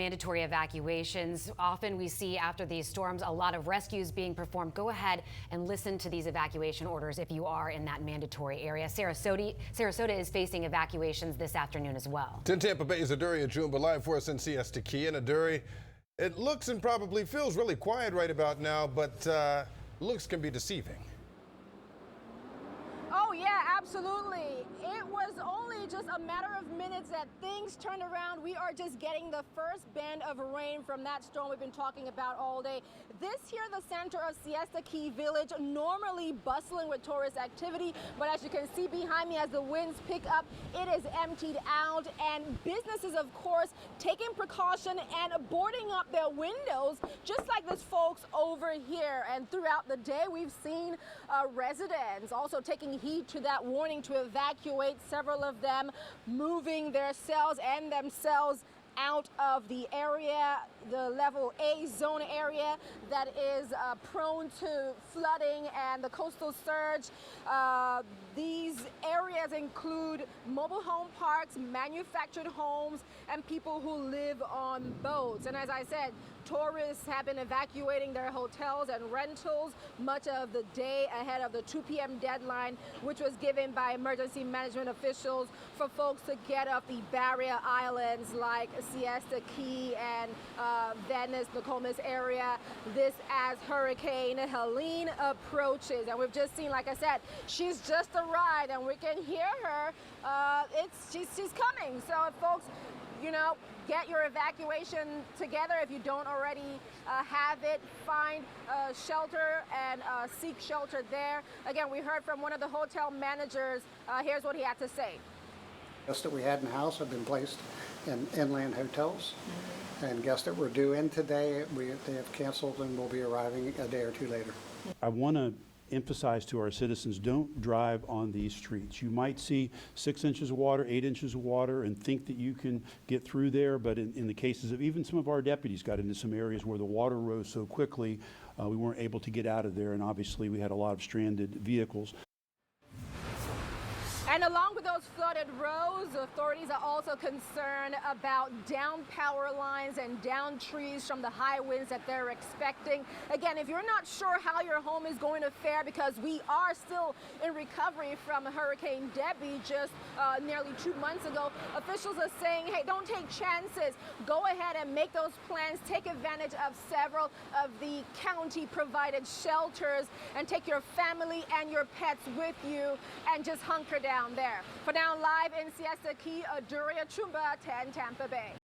Mandatory evacuations. Often we see after these storms a lot of rescues being performed. Go ahead and listen to these evacuation orders if you are in that mandatory area. Sarasota is facing evacuations this afternoon as well. 10 Tampa Bay's Aduri Ajumba live for us in Siesta Key. And Aduri, it looks and probably feels really quiet right about now, but looks can be deceiving. Oh yeah, absolutely. It was only just a matter of minutes that things turned around. We are just getting the first band of rain from that storm we've been talking about all day. This here, the center of Siesta Key Village, normally bustling with tourist activity, but as you can see behind me as the winds pick up, it is emptied out, and businesses, of course, taking precaution and boarding up their windows, just like this folks over here. And throughout the day, we've seen residents also taking heed to that warning to evacuate, several of them moving themselves out of the area, the level A zone area that is prone to flooding and the coastal surge. These areas include mobile home parks, manufactured homes, and people who live on boats. And as I said, tourists have been evacuating their hotels and rentals much of the day ahead of the 2 p.m. deadline, which was given by emergency management officials for folks to get off the barrier islands like Siesta Key and Venice, Nokomis area. This as Hurricane Helene approaches. And we've just seen, like I said, she's just arrived and we can hear her. She's coming. So if folks, get your evacuation together. If you don't already have it, find shelter and seek shelter there. Again, we heard from one of the hotel managers. Here's what he had to say. Guests that we had in the house have been placed in inland hotels, and guests that were due in today, they have canceled and will be arriving a day or two later. I want to emphasize to our citizens, don't drive on these streets. You might see 6 inches of water, 8 inches of water, and think that you can get through there, but in the cases of even some of our deputies got into some areas where the water rose so quickly, we weren't able to get out of there, and obviously we had a lot of stranded vehicles. And along with those flooded roads, authorities are also concerned about down power lines and down trees from the high winds that they're expecting. Again, if you're not sure how your home is going to fare, because we are still in recovery from Hurricane Debbie just nearly 2 months ago, officials are saying, hey, don't take chances. Go ahead and make those plans. Take advantage of several of the county-provided shelters and take your family and your pets with you and just hunker down there. For now, live in Siesta Key, Aduri Ajumba, 10 Tampa Bay.